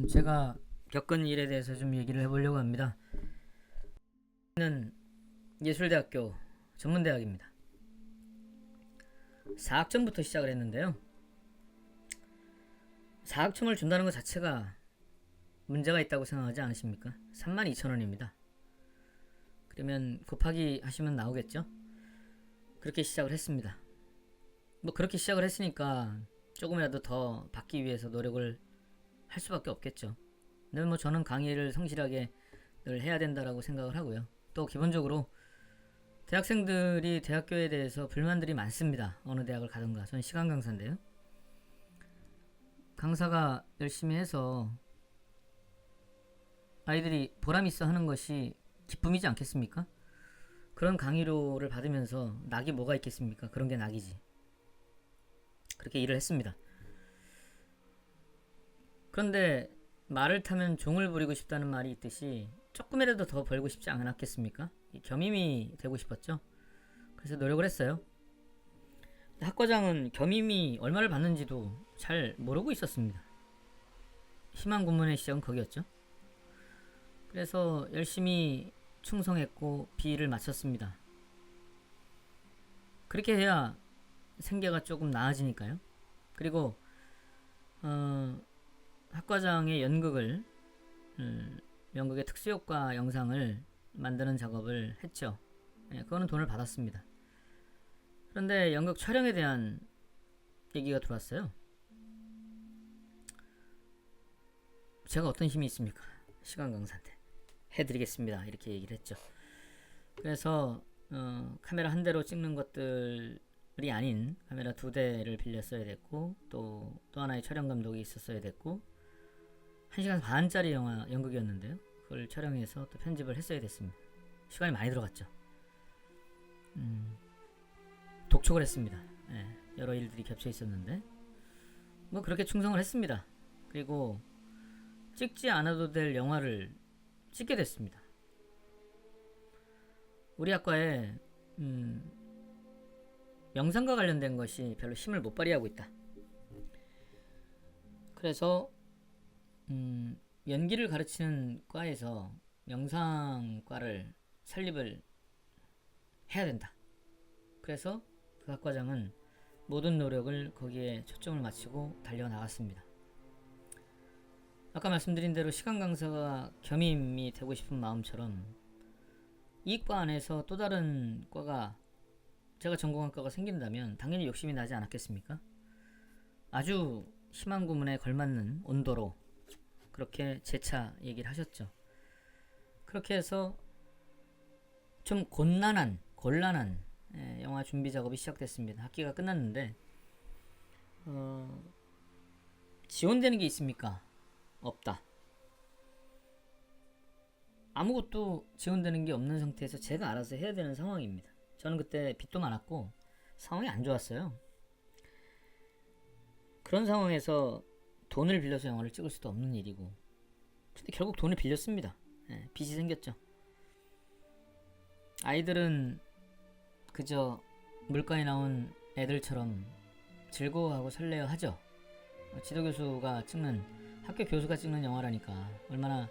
제가 겪은 일에 대해서 좀 얘기를 해보려고 합니다. 는 예술대학교 전문대학입니다. 4학점부터 시작을 했는데요. 4학점을 준다는 것 자체가 문제가 있다고 생각하지 않으십니까? 32,000원입니다. 그러면 곱하기 하시면 나오겠죠? 그렇게 시작을 했습니다. 뭐 그렇게 시작을 했으니까 조금이라도 더 받기 위해서 노력을 할 수밖에 없겠죠. 근데 뭐 저는 강의를 성실하게 늘 해야 된다라고 생각을 하고요. 또 기본적으로 대학생들이 대학교에 대해서 불만들이 많습니다. 어느 대학을 가든가. 저는 시간 강사인데요. 강사가 열심히 해서 아이들이 보람있어 하는 것이 기쁨이지 않겠습니까? 그런 강의료를 받으면서 낙이 뭐가 있겠습니까? 그런 게 낙이지. 그렇게 일을 했습니다. 그런데 말을 타면 종을 부리고 싶다는 말이 있듯이 조금이라도 더 벌고 싶지 않았겠습니까? 겸임이 되고 싶었죠. 그래서 노력을 했어요. 학과장은 겸임이 얼마를 받는지도 잘 모르고 있었습니다. 희망 고문의 시작은 거기였죠. 그래서 열심히 충성했고 비위를 마쳤습니다. 그렇게 해야 생계가 조금 나아지니까요. 그리고 학과장의 연극의 특수효과 영상을 만드는 작업을 했죠. 그거는 돈을 받았습니다. 그런데 연극 촬영에 대한 얘기가 들어왔어요. 제가 어떤 힘이 있습니까? 시간 강사인데 해드리겠습니다. 이렇게 얘기를 했죠. 그래서 카메라 한 대로 찍는 것들이 아닌 카메라 2대를 빌렸어야 됐고 또 하나의 촬영 감독이 있었어야 됐고 1시간 반짜리 연극이었는데요. 그걸 촬영해서 또 편집을 했어야 됐습니다. 시간이 많이 들어갔죠. 독촉을 했습니다. 여러 일들이 겹쳐 있었는데 뭐 그렇게 충성을 했습니다. 그리고 찍지 않아도 될 영화를 찍게 됐습니다. 우리 학과에 영상과 관련된 것이 별로 힘을 못 발휘하고 있다. 그래서 연기를 가르치는 과에서 영상과를 설립을 해야 된다. 그래서 그 학과장은 모든 노력을 거기에 초점을 맞추고 달려나갔습니다. 아까 말씀드린 대로 시간 강사가 겸임이 되고 싶은 마음처럼 이 과 안에서 또 다른 과가 제가 전공한 과가 생긴다면 당연히 욕심이 나지 않았겠습니까? 아주 희망 고문에 걸맞는 온도로 그렇게 재차 얘기를 하셨죠. 그렇게 해서 좀 곤란한 영화 준비 작업이 시작됐습니다. 학기가 끝났는데 지원되는 게 있습니까? 없다. 아무것도 지원되는 게 없는 상태에서 제가 알아서 해야 되는 상황입니다. 저는 그때 빚도 많았고 상황이 안 좋았어요. 그런 상황에서 돈을 빌려서 영화를 찍을 수도 없는 일이고 근데 결국 돈을 빌렸습니다. 빚이 생겼죠. 아이들은 그저 물가에 나온 애들처럼 즐거워하고 설레어 하죠. 지도교수가 찍는 학교 교수가 찍는 영화라니까 얼마나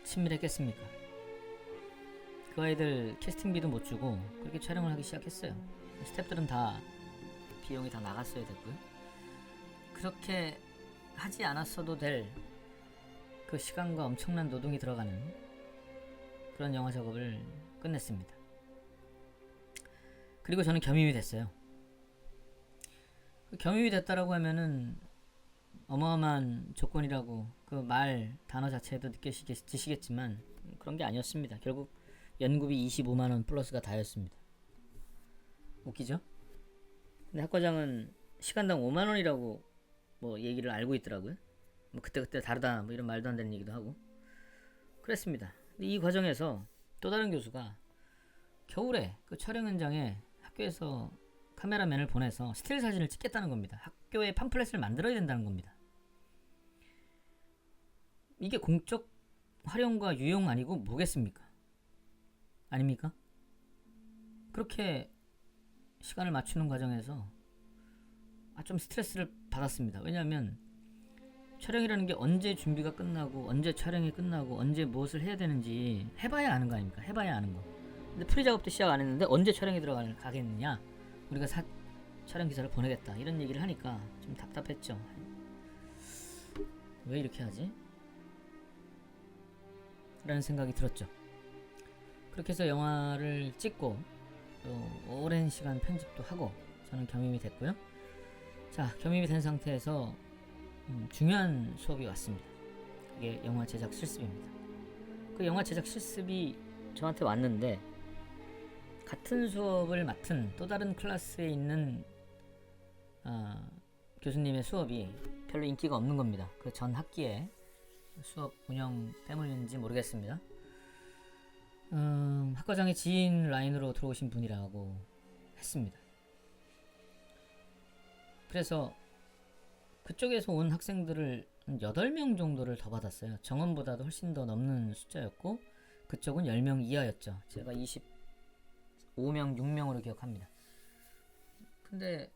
친밀했겠습니까? 그 아이들 캐스팅비도 못 주고 그렇게 촬영을 하기 시작했어요. 스태프들은 다 비용이 다 나갔어야 됐고요. 그렇게 하지 않았어도 될 그 시간과 엄청난 노동이 들어가는 그런 영화 작업을 끝냈습니다. 그리고 저는 겸임이 됐어요. 겸임이 됐다라고 하면은 어마어마한 조건이라고 그 말 단어 자체에도 느껴지시겠지만 그런 게 아니었습니다. 결국 연구비 25만원 플러스가 다였습니다. 웃기죠? 근데 학과장은 시간당 5만원이라고 뭐 얘기를 알고 있더라고요. 뭐 그때 다르다 뭐 이런 말도 안 되는 얘기도 하고 그랬습니다. 근데 이 과정에서 또 다른 교수가 겨울에 그 촬영 현장에 학교에서 카메라맨을 보내서 스틸 사진을 찍겠다는 겁니다. 학교에 팜플렛을 만들어야 된다는 겁니다. 이게 공적 활용과 유용 아니고 뭐겠습니까? 아닙니까? 그렇게 시간을 맞추는 과정에서 좀 스트레스를 받았습니다. 왜냐하면 촬영이라는 게 언제 준비가 끝나고 언제 촬영이 끝나고 언제 무엇을 해야 되는지 해봐야 아는 거 아닙니까? 해봐야 아는 거. 근데 프리 작업도 시작 안 했는데 언제 촬영이 들어가겠느냐? 우리가 촬영 기사를 보내겠다 이런 얘기를 하니까 좀 답답했죠. 왜 이렇게 하지? 라는 생각이 들었죠. 그렇게 해서 영화를 찍고 또 오랜 시간 편집도 하고 저는 겸임이 됐고요. 자, 겸임이 된 상태에서 중요한 수업이 왔습니다. 그게 영화 제작 실습입니다. 그 영화 제작 실습이 저한테 왔는데 같은 수업을 맡은 또 다른 클래스에 있는 교수님의 수업이 별로 인기가 없는 겁니다. 그 전 학기에 수업 운영 때문인지 모르겠습니다. 학과장의 지인 라인으로 들어오신 분이라고 했습니다. 그래서 그쪽에서 온 학생들을 8명 정도를 더 받았어요. 정원보다도 훨씬 더 넘는 숫자였고 그쪽은 10명 이하였죠. 제가 25명, 6명으로 기억합니다. 근데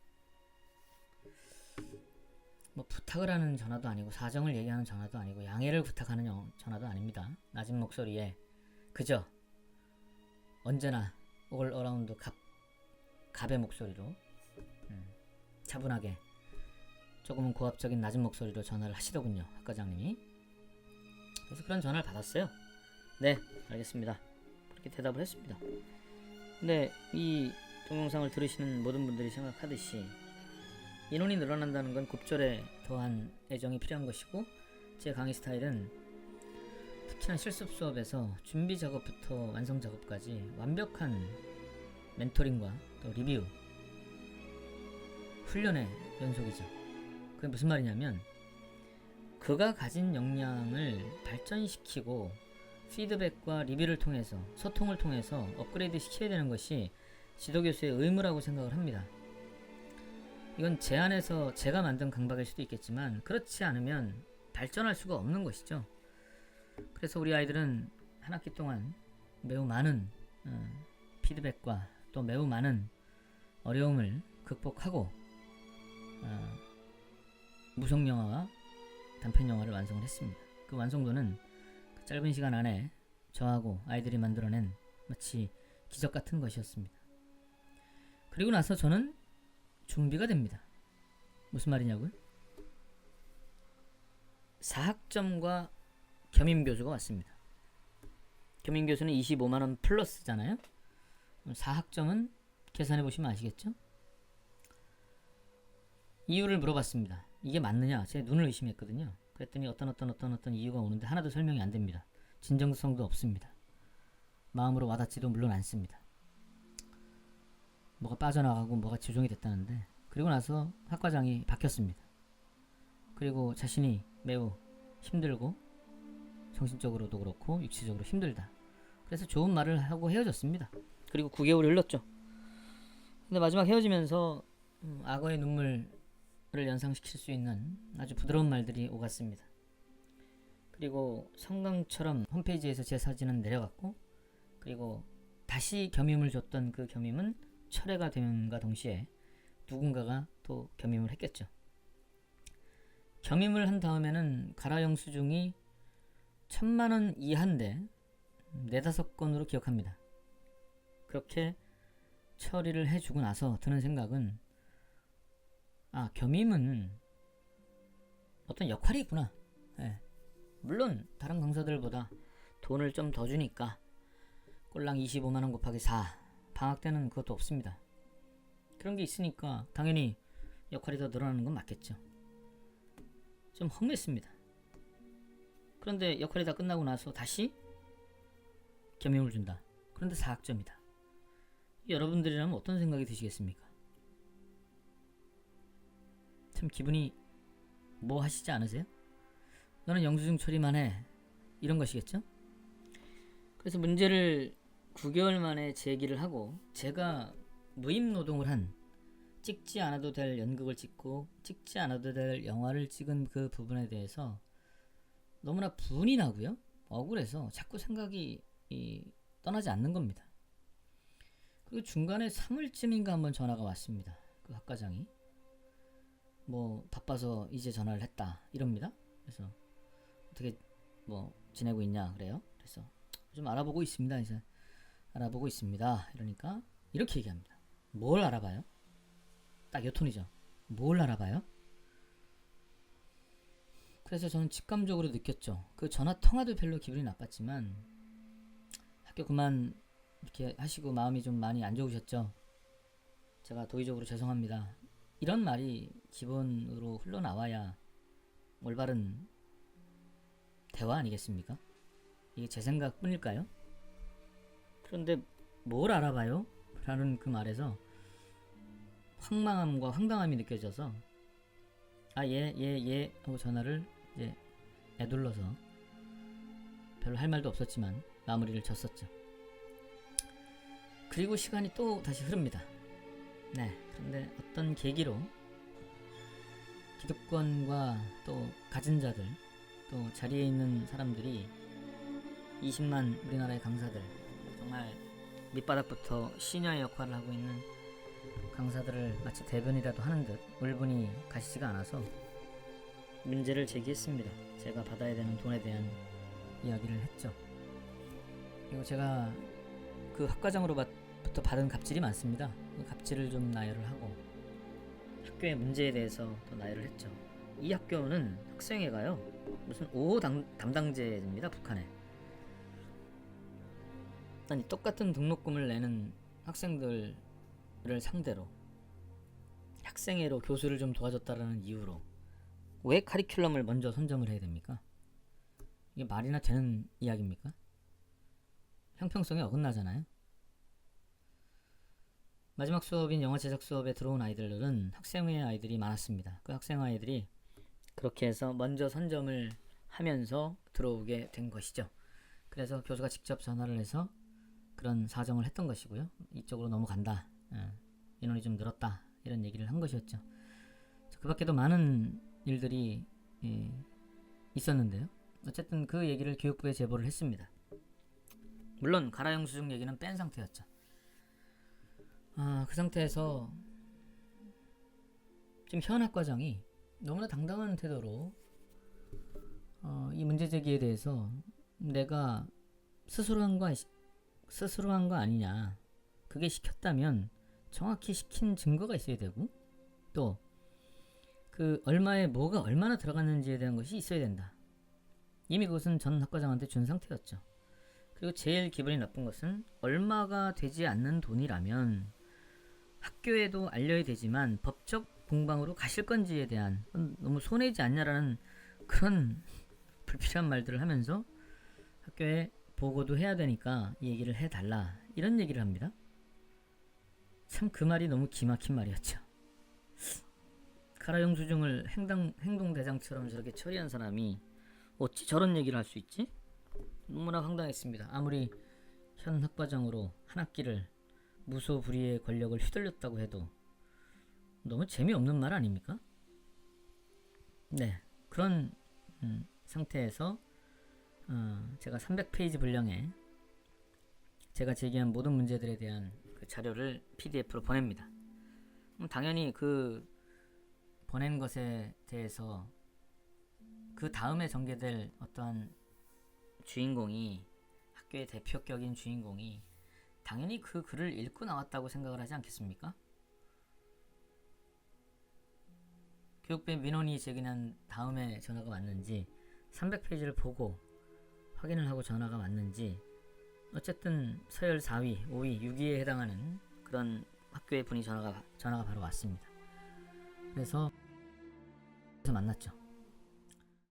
뭐 부탁을 하는 전화도 아니고 사정을 얘기하는 전화도 아니고 양해를 부탁하는 전화도 아닙니다. 낮은 목소리에 그저 언제나 올 어라운드 갑의 목소리로 차분하게 조금은 고압적인 낮은 목소리로 전화를 하시더군요. 학과장님이. 그래서 그런 전화를 받았어요. 네, 알겠습니다. 그렇게 대답을 했습니다. 근데 이 동영상을 들으시는 모든 분들이 생각하듯이 인원이 늘어난다는 건 곱절에 더한 애정이 필요한 것이고 제 강의 스타일은 특히나 실습 수업에서 준비 작업부터 완성 작업까지 완벽한 멘토링과 또 리뷰 훈련의 연속이죠. 그게 무슨 말이냐면 그가 가진 역량을 발전시키고 피드백과 리뷰를 통해서 소통을 통해서 업그레이드 시켜야 되는 것이 지도교수의 의무라고 생각을 합니다. 이건 제 안에서 제가 만든 강박일 수도 있겠지만 그렇지 않으면 발전할 수가 없는 것이죠. 그래서 우리 아이들은 한 학기 동안 매우 많은 피드백과 또 매우 많은 어려움을 극복하고 무성영화와 단편영화를 완성을 했습니다. 그 완성도는 그 짧은 시간 안에 저하고 아이들이 만들어낸 마치 기적 같은 것이었습니다. 그리고 나서 저는 준비가 됩니다. 무슨 말이냐고요? 사학점과 겸임교수가 왔습니다. 겸임교수는 25만원 플러스잖아요. 사학점은 계산해보시면 아시겠죠? 이유를 물어봤습니다. 이게 맞느냐? 제 눈을 의심했거든요. 그랬더니 어떤 이유가 오는데 하나도 설명이 안 됩니다. 진정성도 없습니다. 마음으로 와닿지도 물론 않습니다. 뭐가 빠져나가고 뭐가 조정이 됐다는데 그리고 나서 학과장이 바뀌었습니다. 그리고 자신이 매우 힘들고 정신적으로도 그렇고 육체적으로 힘들다. 그래서 좋은 말을 하고 헤어졌습니다. 그리고 9개월이 흘렀죠. 근데 마지막 헤어지면서 악어의 눈물을 연상시킬 수 있는 아주 부드러운 말들이 오갔습니다. 그리고 성강처럼 홈페이지에서 제 사진은 내려갔고 그리고 다시 겸임을 줬던 그 겸임은 철회가 됨과 동시에 누군가가 또 겸임을 했겠죠. 겸임을 한 다음에는 가라 영수증이 1000만원 이하인데 4-5건으로 기억합니다. 그렇게 처리를 해주고 나서 드는 생각은 겸임은 어떤 역할이 있구나. 네. 물론 다른 강사들보다 돈을 좀 더 주니까 꼴랑 25만원 곱하기 4 방학 때는 그것도 없습니다. 그런 게 있으니까 당연히 역할이 더 늘어나는 건 맞겠죠. 좀 허무했습니다. 그런데 역할이 다 끝나고 나서 다시 겸임을 준다. 그런데 4학점이다. 여러분들이라면 어떤 생각이 드시겠습니까? 참 기분이 뭐 하시지 않으세요? 너는 영수증 처리만 해. 이런 것이겠죠? 그래서 문제를 9개월 만에 제기를 하고 제가 무임노동을 한 찍지 않아도 될 연극을 찍고 찍지 않아도 될 영화를 찍은 그 부분에 대해서 너무나 분이 나고요. 억울해서 자꾸 생각이 떠나지 않는 겁니다. 그리고 중간에 3월쯤인가 한번 전화가 왔습니다. 그 학과장이 뭐 바빠서 이제 전화를 했다 이럽니다. 그래서 어떻게 뭐 지내고 있냐 그래요. 그래서 좀 알아보고 있습니다. 이제 알아보고 있습니다. 이러니까 이렇게 얘기합니다. 뭘 알아봐요? 딱 요 톤이죠. 뭘 알아봐요? 그래서 저는 직감적으로 느꼈죠. 그 전화 통화도 별로 기분이 나빴지만 학교 그만 이렇게 하시고 마음이 좀 많이 안 좋으셨죠. 제가 도의적으로 죄송합니다. 이런 말이 기본으로 흘러나와야 올바른 대화 아니겠습니까? 이게 제 생각뿐일까요? 그런데 뭘 알아봐요? 라는 그 말에서 황망함과 황당함이 느껴져서 예 하고 전화를 이제 애둘러서 별로 할 말도 없었지만 마무리를 졌었죠. 그리고 시간이 또 다시 흐릅니다. 네, 그런데 어떤 계기로 기득권과 또 가진 자들 또 자리에 있는 사람들이 20만 우리나라의 강사들 정말 밑바닥부터 시녀의 역할을 하고 있는 강사들을 마치 대변이라도 하는 듯 울분이 가시지가 않아서 문제를 제기했습니다. 제가 받아야 되는 돈에 대한 이야기를 했죠. 그리고 제가 그 학과장으로부터 받은 갑질이 많습니다. 그 갑질을 좀 나열을 하고 학교의 문제에 대해서 또 나열을 했죠. 이 학교는 학생회가요 무슨 5호 담당제입니다. 북한에. 아니 똑같은 등록금을 내는 학생들을 상대로 학생회로 교수를 좀 도와줬다라는 이유로 왜 카리큘럼을 먼저 선점을 해야 됩니까? 이게 말이나 되는 이야기입니까? 형평성에 어긋나잖아요. 마지막 수업인 영어 제작 수업에 들어온 아이들은 학생회 아이들이 많았습니다. 그 학생 아이들이 그렇게 해서 먼저 선점을 하면서 들어오게 된 것이죠. 그래서 교수가 직접 전화를 해서 그런 사정을 했던 것이고요. 이쪽으로 넘어간다. 인원이 좀 늘었다. 이런 얘기를 한 것이었죠. 그 밖에도 많은 일들이 있었는데요. 어쨌든 그 얘기를 교육부에 제보를 했습니다. 물론 가라 영수증 얘기는 뺀 상태였죠. 그 상태에서 지금 현 학과장이 너무나 당당한 태도로 이 문제 제기에 대해서 내가 스스로 한 거 아니냐. 그게 시켰다면 정확히 시킨 증거가 있어야 되고 또 그 얼마에 뭐가 얼마나 들어갔는지에 대한 것이 있어야 된다. 이미 그것은 전 학과장한테 준 상태였죠. 그리고 제일 기분이 나쁜 것은 얼마가 되지 않는 돈이라면 학교에도 알려야 되지만 법적 공방으로 가실 건지에 대한 너무 손해지 않냐라는 그런 불필요한 말들을 하면서 학교에 보고도 해야 되니까 이 얘기를 해달라 이런 얘기를 합니다. 참 그 말이 너무 기막힌 말이었죠. 가라 영수증을 행동대장처럼 저렇게 처리한 사람이 어찌 저런 얘기를 할 수 있지? 너무나 황당했습니다. 아무리 현 학과장으로 한 학기를 무소불위의 권력을 휘둘렸다고 해도 너무 재미없는 말 아닙니까? 네, 그런 상태에서 제가 300페이지 분량의 제가 제기한 모든 문제들에 대한 그 자료를 PDF로 보냅니다. 당연히 그 보낸 것에 대해서 그 다음에 전개될 어떠한 주인공이 학교의 대표격인 주인공이 당연히 그 글을 읽고 나왔다고 생각을 하지 않겠습니까? 교육부의 민원이 제기한 다음에 전화가 왔는지 300페이지를 보고 확인을 하고 전화가 왔는지 어쨌든 서열 4위, 5위, 6위에 해당하는 그런 학교의 분이 전화가 바로 왔습니다. 그래서 만났죠.